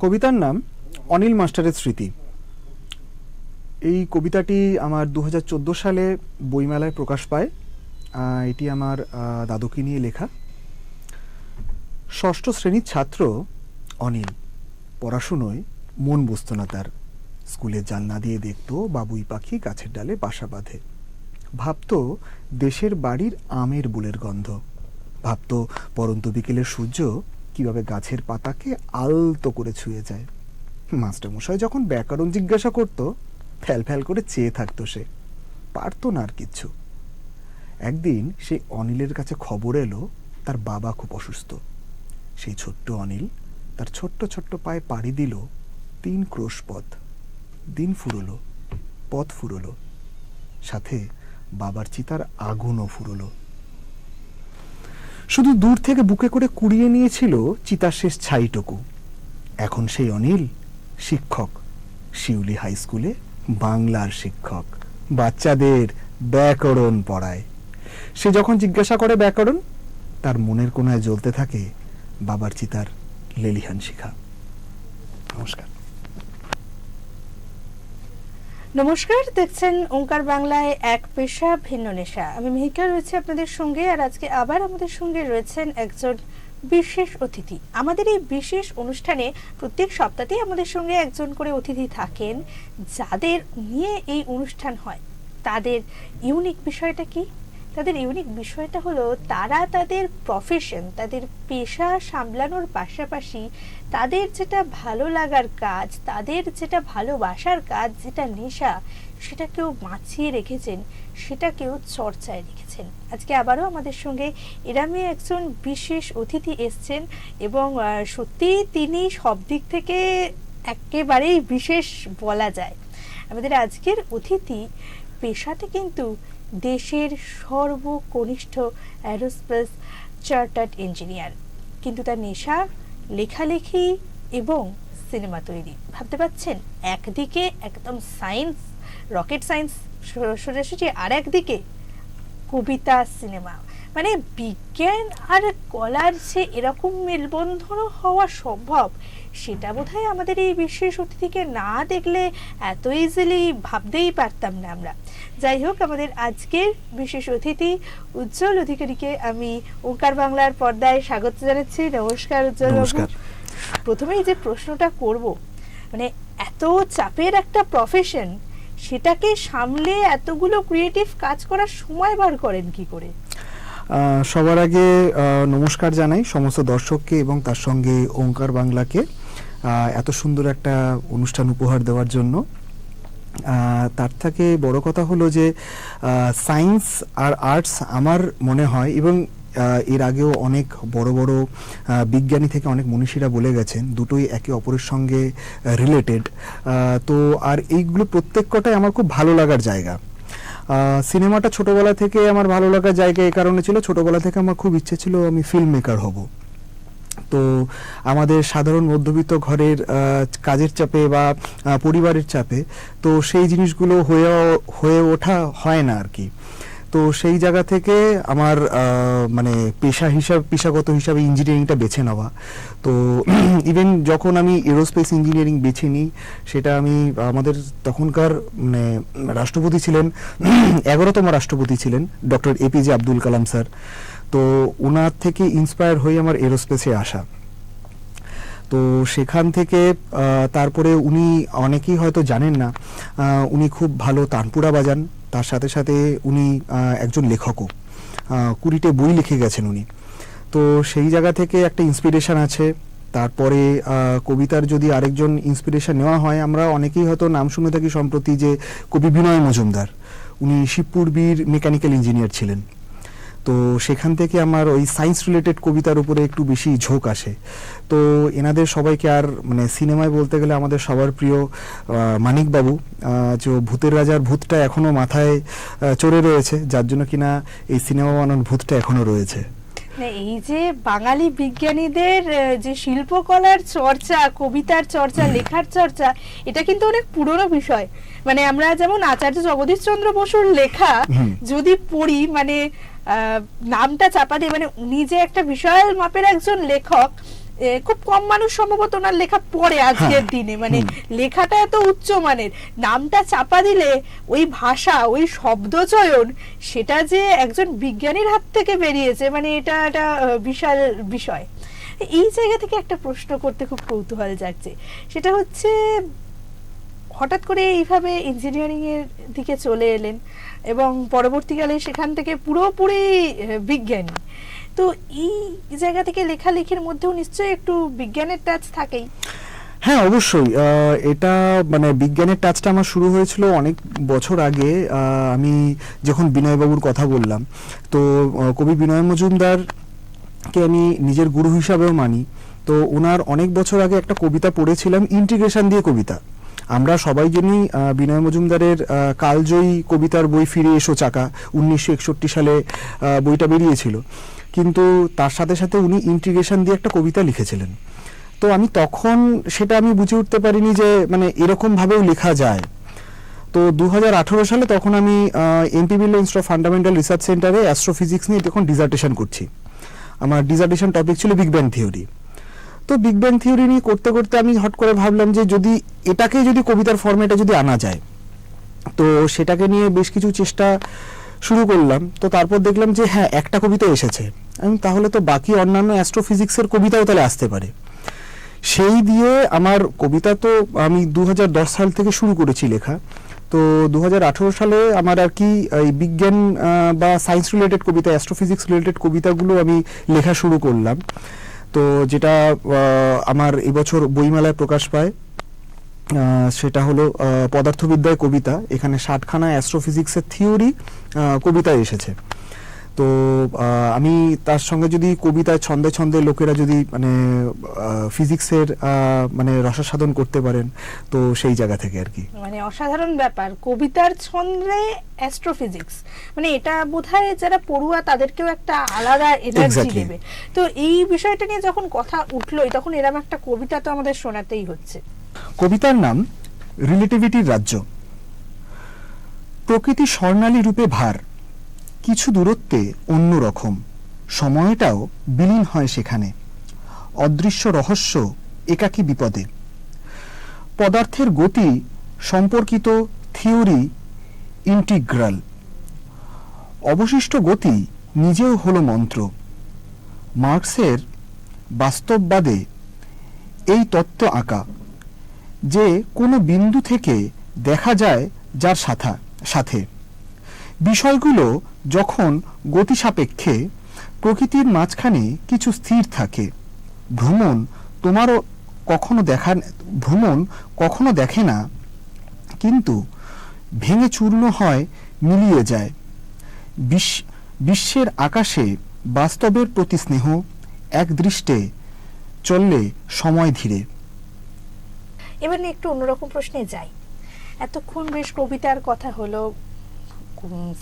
কবিতার নাম অনিল মাস্টারের স্মৃতি। এই কবিতাটি আমার 2014 সালে বইমেলায় প্রকাশ পায়। এটি আমার দাদুকে নিয়ে লেখা। ষষ্ঠ শ্রেণীর ছাত্র অনিল পড়াশুনোয় মন বসত না তার। স্কুলের জানলা দিয়ে দেখত বাবুই পাখি গাছের ডালে বাসা বাঁধে, ভাবত দেশের বাড়ির আমের বুলের গন্ধ, ভাবত পরন্ত বিকেলের সূর্য কিভাবে গাছের পাতাকে আলতো করে ছুঁয়ে যায়। মাস্টারমশাই যখন ব্যাকরণ জিজ্ঞাসা করত ফ্যাল ফ্যাল করে চেয়ে থাকতো, সে পারতো না আর কিচ্ছু। একদিন সেই অনিলের কাছে খবর এলো তার বাবা খুব অসুস্থ। সেই ছোট্ট অনিল তার ছোট্ট ছোট্ট পায়ে পাড়ি দিল 3 ক্রোশ পথ। দিন ফুরলো, পথ ফুরলো, সাথে বাবার চিতার আগুনও ফুরলো। শুধু দূর থেকে বুকে করে কুড়িয়ে নিয়েছিল চিতার শেষ ছাইটুকু। এখন সেই অনিল শিক্ষক, শিউলি হাই স্কুলে বাংলার শিক্ষক, বাচ্চাদের ব্যাকরণ পড়ায়। সে যখন জিজ্ঞাসা করে ব্যাকরণ, তার মনের কোণায় জ্বলতে থাকে বাবার চিতার লেলিহান শিখা। নমস্কার। নমস্কার, দেখছেন ওঙ্কার বাংলায় এক পেশা ভিন্ন নেশা। আমি মিহিকা রয়েছে আপনাদের সঙ্গে, আর আজকে আবার আমাদের সঙ্গে রয়েছেন একজন বিশেষ অতিথি। আমাদের এই বিশেষ অনুষ্ঠানে প্রত্যেক সপ্তাহেই আমাদের সঙ্গে একজন করে অতিথি থাকেন, যাদের নিয়ে এই অনুষ্ঠান হয়। তাদের ইউনিক বিষয়টা কি? তাদের ইউনিক বিষয়টা হলো তারা তাদের প্রফেশন, তাদের পেশা সামলানোর পাশাপাশি তাদের যেটা ভালো লাগার কাজ, তাদের যেটা ভালোবাসার কাজ, যেটা নেশা, সেটাকেও বাঁচিয়ে রেখেছেন, সেটাকেও চর্চায় রেখেছেন। আজকে আবারও আমাদের সঙ্গে এরমই একজন বিশেষ অতিথি এসছেন, এবং সত্যি তিনি সব দিক থেকে একেবারেই বিশেষ বলা যায়। আমাদের আজকের অতিথি পেশাতে কিন্তু দেশের সর্বকনিষ্ঠ অ্যারোস্পেস চার্টার্ড ইঞ্জিনিয়ার, কিন্তু তার নেশা লেখালেখি এবং সিনেমা তৈরি। ভাবতে পারছেন, একদিকে একদম সায়েন্স, রকেট সায়েন্স সোজাসুজি, আর একদিকে কবিতা, সিনেমা। মানে বিজ্ঞান আর কলার যে এরকম মেলবন্ধনও হওয়া সম্ভব, সেটা বোধহয় আমাদের এই বিশেষ অতিথিকে না দেখলে এত ইজিলি ভাবতেই পারতাম না আমরা। যাই হোক, আমাদের আজকের বিশেষ অতিথি উজ্জ্বল অধিকারীকে আমি ওঙ্কার বাংলার পর্দায় স্বাগত জানাচ্ছি। নমস্কার উজ্জ্বল বাবু। প্রথমেই যে প্রশ্নটা করব, মানে এত চাপের একটা প্রফেশন, সেটাকে সামলে এতগুলো ক্রিয়েটিভ কাজ করার সময় বার করেন কি করে? সবার আগে নমস্কার জানাই সমস্ত দর্শককে এবং তার সঙ্গে ওঙ্কার বাংলাকে এত সুন্দর একটা অনুষ্ঠান উপহার দেওয়ার জন্য। তার থেকে বড় কথা হলো যে সায়েন্স আর আর্টস আমার মনে হয়, এবং এর আগেও অনেক বড় বড় বিজ্ঞানী থেকে অনেক মনীষীরা বলে গেছেন, দুটোই একে অপরের সঙ্গে রিলেটেড। তো আর এইগুলো প্রত্যেক কটাই আমার খুব ভালো লাগার জায়গা। সিনেমাটা ছোটবেলা থেকে আমার ভালো লাগার জায়গা এই কারণে ছিল, ছোটবেলা থেকে আমার খুব ইচ্ছে ছিল আমি ফিল্ম মেকার হব। তো আমাদের সাধারণ মধ্যবিত্ত ঘরের কাজের চাপে বা পরিবারের চাপে তো সেই জিনিসগুলো হয়ে ওঠা হয় না আর কি। তো সেই জায়গা থেকে আমার মানে পেশাগত হিসাবে ইঞ্জিনিয়ারিংটা বেছে নেওয়া। তো ইভেন যখন আমি এরোস্পেস ইঞ্জিনিয়ারিং বেছে নিই, সেটা আমি আমাদের তখনকার মানে রাষ্ট্রপতি ছিলেন, 11তম রাষ্ট্রপতি ছিলেন doctor APJ Abdul Kalam sir. তো ওনার থেকে ইন্সপায়ার হয়ে আমার এরোস্পেসে আসা। তো সেখান থেকে তারপরে উনি, অনেকেই হয়তো জানেন না, উনি খুব ভালো তানপুরা বাজান। তার সাথে সাথে উনি একজন লেখকও, 20টে বই লিখে গেছেন উনি। তো সেই জায়গা থেকে একটা ইন্সপিরেশন আছে। তারপরে কবিতার যদি আরেকজন ইন্সপিরেশন নেওয়া হয়, আমরা অনেকেই হয়তো নাম শুনে থাকি সম্প্রতি যে কবি বিনয় মজুমদার, উনি শিবপুরবীর মেকানিক্যাল ইঞ্জিনিয়ার ছিলেন। তো সেখান থেকে আমার ওই সায়েন্স রিলেটেড কবিতার উপরে একটু বেশি ঝোঁক আসে। তো এনাদের সবাইকে, আর মানে সিনেমায় বলতে গেলে আমাদের সবার প্রিয় মানিকবাবু, যে ভূতের রাজার ভূতটা এখনো মাথায় চড়ে রয়েছে, যার জন্য কিনা এই সিনেমা বানানোর ভূতটা এখনো রয়েছে। এই যে বাঙালি বিজ্ঞানীদের যে শিল্পকলার চর্চা, কবিতার চর্চা, লেখার চর্চা, এটা কিন্তু অনেক পুরনো বিষয়। মানে আমরা যেমন আচার্য জগদীশ চন্দ্র বসুর লেখা যদি পড়ি, মানে নামটা চাপা দিয়ে, মানে উনি যে একটা বিশাল মাপের একজন লেখক, খুব কম মানুষ সম্ভবত ওনার লেখা পড়ে আজকের দিনে, মানে লেখাটা এত উচ্চ মানের, নামটা চাপা দিলে ওই ভাষা, ওই শব্দচয়ন, সেটা যে একজন বিজ্ঞানীর হাত থেকে বেরিয়েছে, মানে এটা একটা বিশাল বিষয়। এই জায়গা থেকে একটা প্রশ্ন করতে খুব কৌতূহল জাগছে, সেটা হচ্ছে হঠাৎ করে এইভাবে ইঞ্জিনিয়ারিং এর দিকে চলে এলেন এবং পরবর্তীকালে সেখান থেকে পুরোপুরি বিজ্ঞানী। তো এই জায়গা থেকে লেখালেখির মধ্যেও নিশ্চয়ই একটু বিজ্ঞানের টাচ থাকেই। হ্যাঁ, অবশ্যই। এটা মানে বিজ্ঞানের টাচটা আমার শুরু হয়েছিল অনেক বছর আগে। আমি যখন বিনয়বাবুর কথা বললাম, তো কবি বিনয় মজুমদারকে আমি নিজের গুরু হিসাবেও মানি। তো ওনার অনেক বছর আগে একটা কবিতা পড়েছিলাম, ইন্টিগ্রেশন দিয়ে কবিতা। আমরা সবাই জানি বিনয় মজুমদারের কালজয়ী কবিতার বই ফিরে এসো চাকা, 1961 সালে বইটা বেরিয়েছিল, কিন্তু তার সাথে সাথে উনি ইন্টিগ্রেশন দিয়ে একটা কবিতা লিখেছিলেন। তো আমি তখন সেটা আমি বুঝে উঠতে পারিনি যে মানে এরকম ভাবেও লেখা যায়। তো 2018 সালে তখন আমি MP Birla institute of fundamental research সেন্টারে অ্যাস্ট্রোফিজিক্স নিয়ে তখন ডিসার্টেশন করছি। আমার ডিসার্টেশন টপিক ছিল বিগ ব্যাং থিওরি। তো বিগ ব্যাং থিওরি নিয়ে করতে করতে আমি হট করে ভাবলাম যে যদি এটাকে যদি কবিতার ফর্মেটে যদি আনা যায়, তো সেটাকে নিয়ে বেশ কিছু চেষ্টা শুরু করলাম। তো তারপর দেখলাম যে হ্যাঁ, একটা কবিতা এসেছে, আমি তাহলে তো বাকি অন্যান্য অ্যাস্ট্রোফিজিক্সের কবিতাও তাহলে আসতে পারে। সেই দিয়ে আমার কবিতা তো আমি 2010 সাল থেকে শুরু করেছি লেখা। তো 2018 সালে আমার আর কি এই বিজ্ঞান বা সায়েন্স রিলেটেড কবিতা, অ্যাস্ট্রোফিজিক্স রিলেটেড কবিতাগুলো আমি লেখা শুরু করলাম। তো যেটা আমার এবছর বইমেলায় প্রকাশ পায়, সেটা হলো পদার্থবিদ্যায় কবিতা। এখানে 60খানা অ্যাস্ট্রোফিজিক্সের থিওরি কবিতা এসেছে। তো আমি তার সঙ্গে যদি কবিতায় ছন্দে ছন্দে লোকেরা যদি মানে ফিজিক্সের মানে রসাস্বাদন করতে পারেন, তো সেই জায়গা থেকে আর কি। মানে অসাধারণ ব্যাপার, কবিতার ছন্দে অ্যাস্ট্রোফিজিক্স, মানে এটা বোধহয় যারা পড়ুয়া তাদেরকেও একটা আলাদা এনার্জি দেবে। তো এই বিষয়টা নিয়ে যখন কথা উঠলোই, তখন এরকম একটা কবিতা তো আমাদের শোনাতেই হচ্ছে। কবিতার নাম রিলেটিভিটির রাজ্য। প্রকৃতি স্বর্ণালী রূপে ভার, কিছু দূরত্বে অন্য রকম, সময়টাও বিলীন হয় সেখানে, অদৃশ্য রহস্য একাকী বিপদে। পদার্থের গতি সম্পর্কিত থিওরি ইন্টিগ্রাল, অবশিষ্ট গতি নিজেও হলো মন্ত্র। মার্কসের বাস্তববাদে এই তত্ত্ব আঁকা, যে কোনো বিন্দু থেকে দেখা যায় যার সাথে বিষয়গুলো যখন গতি সাপেক্ষে প্রকৃতির মাঝখানে কিছু স্থির থাকে। ভ্রমণ কখনো দেখে না, কিন্তু ভেঙে চূর্ণ হয়, মিলিয়ে যায়। বিশ্বের আকাশে বাস্তবের প্রতি স্নেহ, এক দৃষ্টে চললে সময় ধীরে। এবার নিয়ে একটু অন্যরকম প্রশ্নে যাই। এতক্ষণ বেশ কবিতার কথা হলো,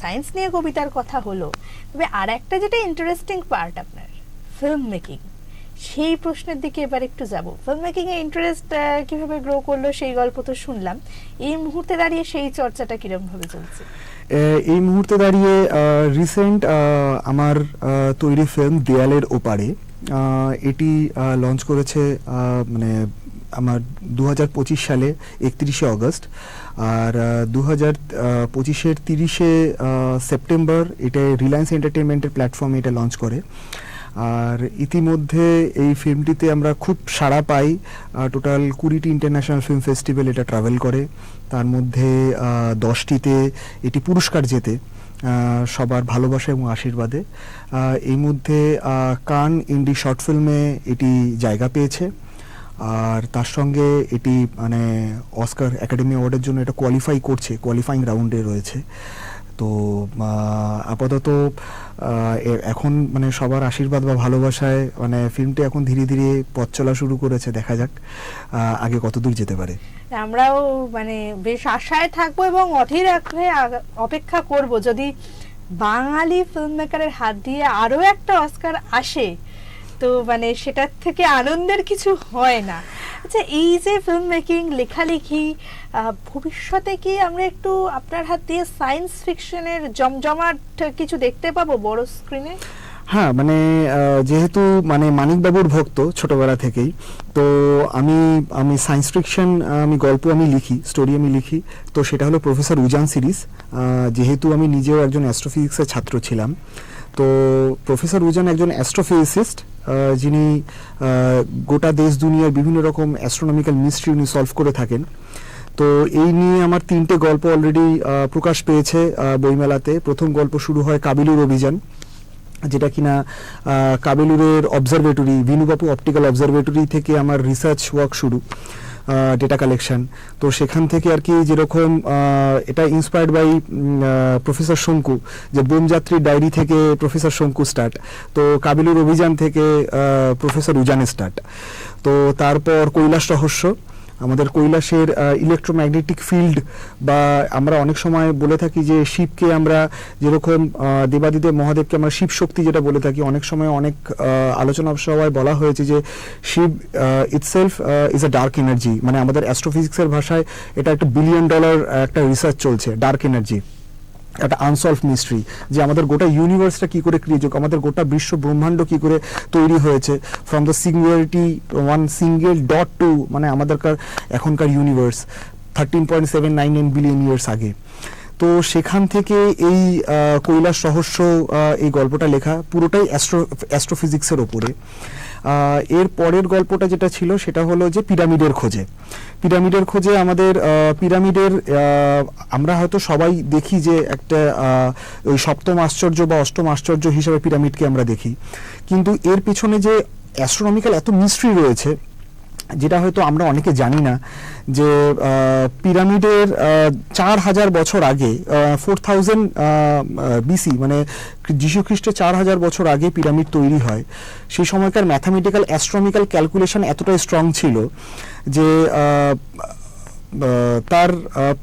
সায়েন্স নিয়ে কবিতার কথা হলো, তবে আর একটা যেটা ইন্টারেস্টিং পার্ট আপনার ফিল্ম মেকিং, সেই প্রশ্নের দিকে এবার একটু যাব। ফিল্ম মেকিং এ ইন্টারেস্ট কিভাবে গ্রো করলো সেই গল্প তো শুনলাম, এই মুহূর্তে দাঁড়িয়ে সেই চর্চাটা কিরকম ভাবে চলছে? এই মুহূর্তে দাঁড়িয়ে রিসেন্ট আমার তৈরি ফিল্ম দেয়ালের ওপারে, এটি লঞ্চ করেছে মানে আমার 2025 সালে 31শে অগস্ট, আর 2025-এর 30শে সেপ্টেম্বর এটা রিলায়েন্স এন্টারটেনমেন্টের প্ল্যাটফর্মে এটা লঞ্চ করে। আর ইতিমধ্যে এই ফিল্মটিতে আমরা খুব সাড়া পাই। টোটাল 20টি ইন্টারন্যাশনাল ফিল্ম ফেস্টিভ্যাল এটা ট্রাভেল করে, তার মধ্যে 10টিতে এটি পুরস্কার জেতে সবার ভালোবাসা এবং আশীর্বাদে। এই মধ্যে কান ইন্ডি শর্ট ফিল্মে এটি জায়গা পেয়েছে, আর তার সঙ্গে এটি মানে অস্কার একাডেমি অ্যাওয়ার্ডের জন্য এটা কোয়ালিফাইং রাউন্ডে রয়েছে। তো আপাতত এখন মানে সবার আশীর্বাদ বা ভালোবাসায় মানে ফিল্মটি এখন ধীরে ধীরে পথ চলা শুরু করেছে। দেখা যাক আগে কতদূর যেতে পারে। আমরাও মানে বেশ আশায় থাকবো এবং অধীর আগ্রহে অপেক্ষা করব, যদি বাঙালি ফিল্ম মেকারের হাত দিয়ে আরো একটা অস্কার আসে তো মানে সেটার থেকে আনন্দের কিছু হয় না। আচ্ছা, এই যে ফিল্ম মেকিং, লেখালেখি, ভবিষ্যতে কি আমরা একটু আপনার হাত দিয়ে সায়েন্স ফিকশনের জমজমাট কিছু দেখতে পাবো বড় স্ক্রিনে? হ্যাঁ, মানে যেহেতু মানে মানিকবাবুর ভক্ত ছোটবেলা থেকেই, তো আমি আমি সায়েন্স ফিকশন, আমি গল্প আমি লিখি, স্টোরি আমি লিখি। তো সেটা হলো প্রফেসর উজান সিরিজ। যেহেতু আমি নিজেও একজন অ্যাস্ট্রোফিজিক্সের ছাত্র ছিলাম, তো প্রফেসর উজান একজন অ্যাস্ট্রোফিজিসিস্ট, যিনি গোটা দেশ দুনিয়ার বিভিন্ন রকম অ্যাস্ট্রোনমিক্যাল মিস্ট্রি উনি সলভ করে থাকেন। তো এই নিয়ে আমার 3টে গল্প অলরেডি প্রকাশ পেয়েছে বইমেলাতে। প্রথম গল্প শুরু হয় কাবিলুর অভিযান, যেটা কিনা কাবেলুরের অবজারভেটরি, ভিনুবাপু অপটিক্যাল অবজারভেটরি থেকে আমার রিসার্চ ওয়ার্ক শুরু, ডেটা কালেকশন। তো সেখান থেকে আর কি যেরকম এটা ইন্সপায়ার্ড বাই প্রফেসর শঙ্কু, যে বোমযাত্রীর ডায়েরি থেকে প্রফেসর শঙ্কু স্টার্ট, তো কাবেলুর অভিযান থেকে প্রফেসর উজানে স্টার্ট। তো তারপর কৈলাস রহস্য, আমাদের কৈলাসের ইলেকট্রোম্যাগনেটিক ফিল্ড, বা আমরা অনেক সময় বলে থাকি যে শিবকে আমরা যেরকম দেবাদিদেব মহাদেবকে আমরা শিব শক্তি যেটা বলে থাকি, অনেক সময় অনেক আলোচনা সভায় বলা হয়েছে যে Shiv itself is a dark energy. মানে আমাদের অ্যাস্ট্রোফিজিক্সের ভাষায় এটা একটা $1 বিলিয়ন একটা রিসার্চ চলছে, ডার্ক এনার্জি, একটা আনসলভ মিস্ট্রি, যে আমাদের গোটা ইউনিভার্সটা কি করে ক্রিয়েট, আমাদের গোটা বিশ্ব ব্রহ্মাণ্ড কি করে তৈরি হয়েছে from the singularity, one single dot to মানে আমাদেরকার এখনকার ইউনিভার্স 13.799 বিলিয়ন ইয়ার্স আগে। তো সেখান থেকে এই কৈলাস রহস্য, এই গল্পটা লেখা পুরোটাই অ্যাস্ট্রোফিজিক্সের ওপরে। এর পরের গল্পটা যেটা ছিল সেটা হলো যে পিরামিডের খোঁজে। পিরামিডের খোঁজে আমাদের পিরামিডের আমরা হয়তো সবাই দেখি যে একটা ওই সপ্তম আশ্চর্য বা অষ্টম আশ্চর্য হিসেবে পিরামিডকে আমরা দেখি, কিন্তু এর পিছনে যে অ্যাস্ট্রোনমিক্যাল এত মিস্ট্রি রয়েছে যেটা হয়তো আমরা অনেকে জানি না। যে পিরামিডের 4000 বছর আগে, 4000 বিসি, মানে যীশু খ্রিস্টের 4000 বছর আগে পিরামিড তৈরি হয়। সেই সময়কার ম্যাথামেটিক্যাল অ্যাস্ট্রোনমিক্যাল ক্যালকুলেশন এতটাই স্ট্রং ছিল যে তার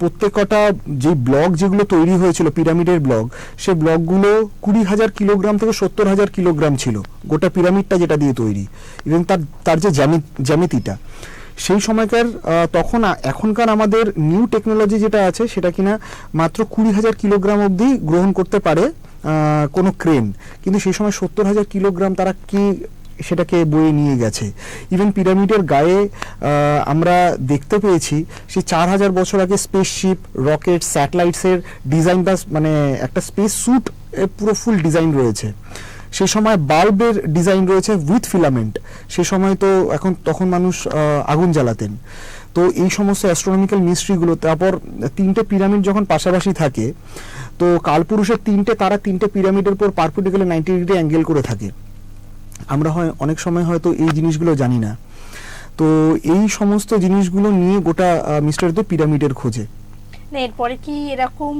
প্রত্যেকটা যে ব্লক যেগুলো তৈরি হয়েছিল পিরামিডের ব্লক, সেই ব্লকগুলো 20,000 কিলোগ্রাম থেকে 70,000 কিলোগ্রাম ছিল, গোটা পিরামিডটা যেটা দিয়ে তৈরি, এবং তার যে জ্যামিতিটা সেই সময়কার তখন এখনকার আমাদের নিউ টেকনোলজি যেটা আছে সেটা কিনা মাত্র 20,000 কিলোগ্রাম অবধি গ্রহণ করতে পারে কোনো ক্রেন, কিন্তু সেই সময় 70,000 কিলোগ্রাম তারা কি সেটাকে বয়ে নিয়ে গেছে। ইভেন পিরামিডের গায়ে আমরা দেখতে পেয়েছি সেই 4000 বছর আগে স্পেসশিপ, রকেট, স্যাটেলাইটসের ডিজাইন, বা মানে একটা স্পেস স্যুট পুরো ফুল ডিজাইন রয়েছে। সেই সময় বাল্বের ডিজাইন রয়েছে উইথ ফিলামেন্ট। সে সময় তো তখন মানুষ আগুন জ্বালাতেন। তো এই সমস্ত অ্যাস্ট্রোনমিক্যাল মিস্ট্রিগুলো, তারপর 3টে পিরামিড যখন পাশাপাশি থাকে, তো কালপুরুষের 3টে তারা 3টে পিরামিডের উপর পারপেন্ডিকুলার 90 ডিগ্রি অ্যাঙ্গেল করে থাকে। আমরা অনেক সময় হয়তো এই জিনিসগুলো জানি না। তো এই সমস্ত জিনিসগুলো নিয়ে গোটা মিস্টার পিরামিডের খোঁজে। না, এরপরে কি এরকম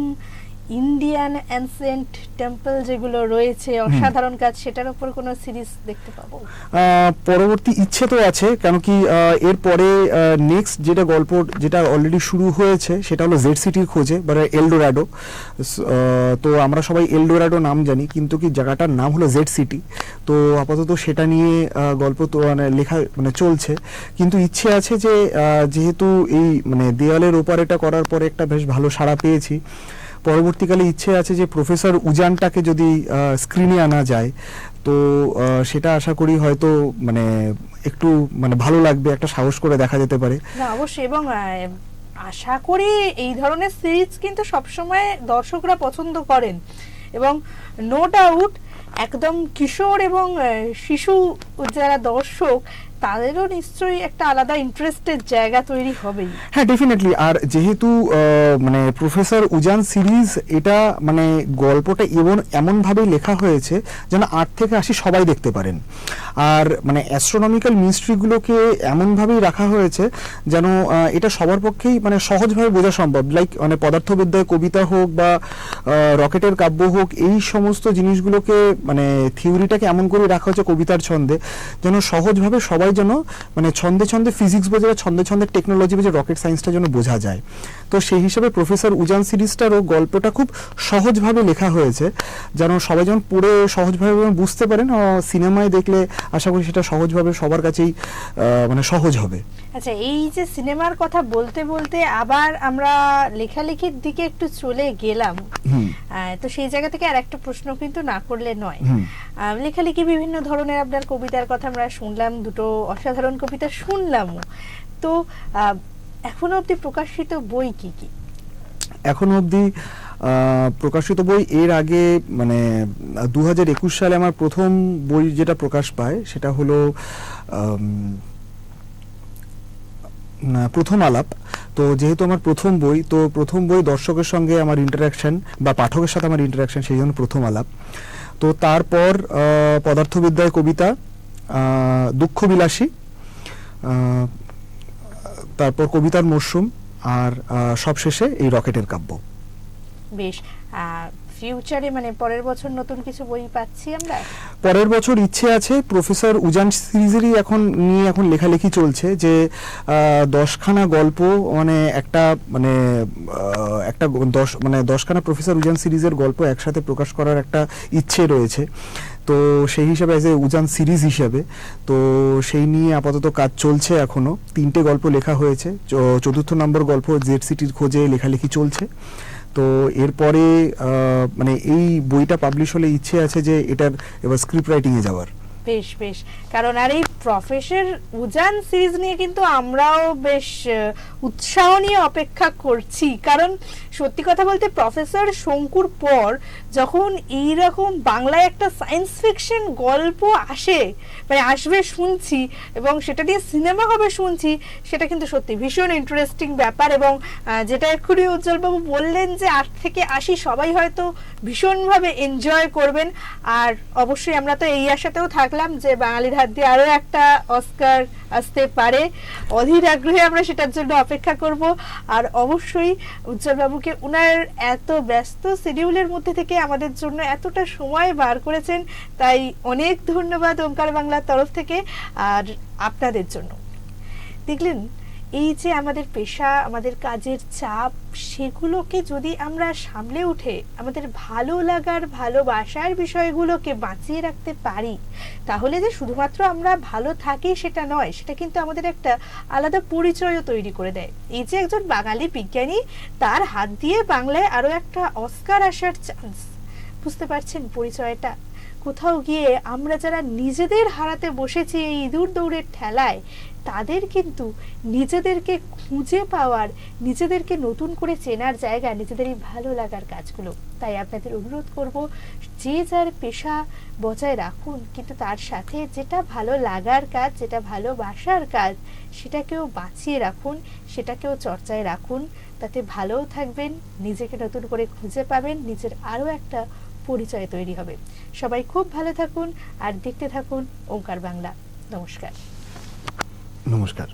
ইন্ডিয়ান অ্যানসেন্ট টেম্পল যেগুলো রয়েছে অসাধারণ কাজ, সেটার উপর কোনো সিরিজ দেখতে পাবো? পরবর্তী ইচ্ছে তো আছে, কেন কি এরপরে নেক্সট যেটা গল্প যেটা অলরেডি শুরু হয়েছে সেটা হলো জেড সিটির খোঁজে, বা এলডোরাডো। তো আমরা সবাই এলডোরাডো নাম জানি, কিন্তু কি জায়গাটার নাম হলো জেড সিটি। তো আপাতত সেটা নিয়ে গল্প তো মানে লেখা মানে চলছে, কিন্তু ইচ্ছে আছে যে যেহেতু এই মানে দেওয়ালের ওপার এটা করার পরে একটা বেশ ভালো সাড়া পেয়েছি, পরবর্তীকালে ইচ্ছে আছে যে প্রফেসর উজানটাকে যদি স্ক্রিনে আনা যায়, তো সেটা আশা করি হয়তো মানে একটু মানে ভালো লাগবে, একটা সাহস করে দেখা যেতে পারে। না অবশ্যই, এবং আশা করি এই ধরনের সিরিজ কিন্তু সবসময় দর্শকরা পছন্দ করেন, এবং নো ডাউট একদম কিশোর এবং শিশু যারা দর্শক তাদেরও নিশ্চয়ই একটা আলাদা ইন্টারেস্টের জায়গা তৈরি হবেই। হ্যাঁ, ডেফিনেটলি। আর যেহেতু মানে প্রফেসর উজান সিরিজ, এটা মানে গল্পটা এমনভাবেই লেখা হয়েছে যেন 8 থেকে 80 সবাই দেখতে পারেন। আর মানে অ্যাস্ট্রোনমিক্যাল মিস্ট্রিগুলোকে এমনভাবেই রাখা হয়েছে যেন এটা সবার পক্ষেই মানে সহজভাবে বোঝা সম্ভব। লাইক মানে পদার্থবিদ্যায় কবিতা হোক বা রকেটের কাব্য হোক, এই সমস্ত জিনিসগুলোকে মানে থিওরিটাকে এমন করে রাখা হয়েছে কবিতার ছন্দে, যেন সহজভাবে সবাই যেন মানে ছন্দে ছন্দে ফিজিক্স বোঝে, ছন্দে ছন্দে টেকনোলজি বোঝে, রকেট সায়েন্সটা যেন বোঝা যায়। তো সেই হিসেবে প্রফেসর উজান সিরিজটারও গল্পটা খুব সহজভাবে লেখা হয়েছে, যেন সবাই যেন পড়ে সহজভাবে বুঝতে পারেন। সিনেমায় দেখলে আশা করি সেটা সহজভাবে সবার কাছেই মানে সহজ হবে। আচ্ছা, এই যে সিনেমার কথা বলতে বলতে আবার আমরা লেখালেখির দিকে একটু চলে গেলাম। হুম তো সেই জায়গা থেকে আর একটা প্রশ্ন কিন্তু না করলে নয়। হুম লেখালেখি বিভিন্ন ধরনের, আপনার কবিতার কথা আমরা শুনলাম, দুটো অসাধারণ কবিতা শুনলামও। তো এখনো অবধি প্রকাশিত বই কি কি? এখনো অবধি প্রকাশিত বই, এর আগে মানে 2021 সালে আমার প্রথম বই যেটা প্রকাশ পায় সেটা হলো প্রথম আলাপ। তো যেহেতু আমার প্রথম বই, তো প্রথম বই দর্শকের সঙ্গে আমার ইন্টারাকশন বা পাঠকের সাথে আমার ইন্টারাকশন, সেই জন্য প্রথম আলাপ। তো তারপর পদার্থবিদ্যায় কবিতা, দুঃখবিলাসী, তারপর কবিতার মরশুম, আর সবশেষে এই রকেটের কাব্য। বেশ। ফিউচারে মানে পরের বছর নতুন কিছু বই পাচ্ছি আমরা? পরের বছর ইচ্ছে আছে, প্রফেসর উজান সিরিজেরই এখন লেখালেখি চলছে, যে 10খানা গল্প, মানে একটা 10খানা প্রফেসর উজান সিরিজের গল্প একসাথে প্রকাশ করার একটা ইচ্ছে রয়েছে। তো সেই হিসাবে এজ এ উজান সিরিজ হিসাবে, তো সেই নিয়ে আপাতত কাজ চলছে। এখনো 3টে গল্প লেখা হয়েছে, 4র্থ নম্বর গল্প জেড সিটির খোঁজে লেখালেখি চলছে। তো এরপরে মানে এই বইটা পাবলিশ হলে ইচ্ছে আছে যে এটার এবার স্ক্রিপ্ট রাইটিং এ যাওয়ার। বেশ বেশ, কারণ আর এই প্রফেসর উজান সিরিজ নিয়ে কিন্তু আমরাও বেশ উৎসাহ নিয়ে অপেক্ষা করছি। কারণ সত্যি কথা বলতে প্রফেসর শঙ্কুর পর যখন এইরকম বাংলায় একটা সায়েন্স ফিকশন গল্প আসবে শুনছি, এবং সেটা দিয়ে সিনেমা হবে শুনছি, সেটা কিন্তু সত্যি ভীষণ ইন্টারেস্টিং ব্যাপার। এবং যেটা এক্ষুনি উজ্জ্বলবাবু বললেন যে 8 থেকে 80 সবাই হয়তো ভীষণভাবে এনজয় করবেন। আর অবশ্যই আমরা তো এই আশাতেও থাকলাম যে বাঙালির হাত দিয়ে আরো একটা অস্কার আসতে পারে। অধীর আগ্রহে আমরা সেটার জন্য অপেক্ষা করব। আর অবশ্যই উজ্জ্বলবাবুকে উনার এত ব্যস্ত শিডিউলের মধ্যে থেকে আমাদের জন্য এতটা সময় বার করেছেন, তাই অনেক ধন্যবাদ ওঙ্কার বাংলার তরফ থেকে। আর আপনাদের জন্য দেখলেন, এই যে আমাদের পেশা, আমাদের কাজের চাপ, সেগুলোকে যদি আমরা সামলে উঠে আমাদের ভালো লাগার, ভালোবাসার বিষয়গুলোকে বাঁচিয়ে রাখতে পারি, তাহলে যে শুধুমাত্র আমরা ভালো থাকি সেটা নয়, সেটা কিন্তু আমাদের একটা আলাদা পরিচয়ও তৈরি করে দেয়। এই যে একজন বাঙালি বিজ্ঞানী, তার হাত দিয়ে বাংলায় আরো একটা অস্কার আসার চান্স, বুঝতে পারছেন পরিচয়টা? কোথাও গিয়ে আমরা যারা নিজেদের হারাতে বসেছি এই ইঁদুর দৌড়ের ঠেলায়, তাদের কিন্তু নিজেদেরকে খুঁজে পাওয়ার, নিজেদেরকে নতুন করে চেনার জায়গা নিজেদেরই ভালো লাগার কাজগুলো। তাই আপনাদের অনুরোধ করব, যে যার পেশা বজায় রাখুন, কিন্তু তার সাথে যেটা ভালো লাগার কাজ, যেটা ভালোবাসার কাজ, সেটাকেও বাঁচিয়ে রাখুন, সেটাকেও চর্চায় রাখুন। তাতে ভালোও থাকবেন, নিজেকে নতুন করে খুঁজে পাবেন, নিজের আরও একটা পরিচয় তৈরি হবে। সবাই খুব ভালো থাকুন আর দেখতে থাকুন ওঙ্কার বাংলা। নমস্কার। নমস্কার।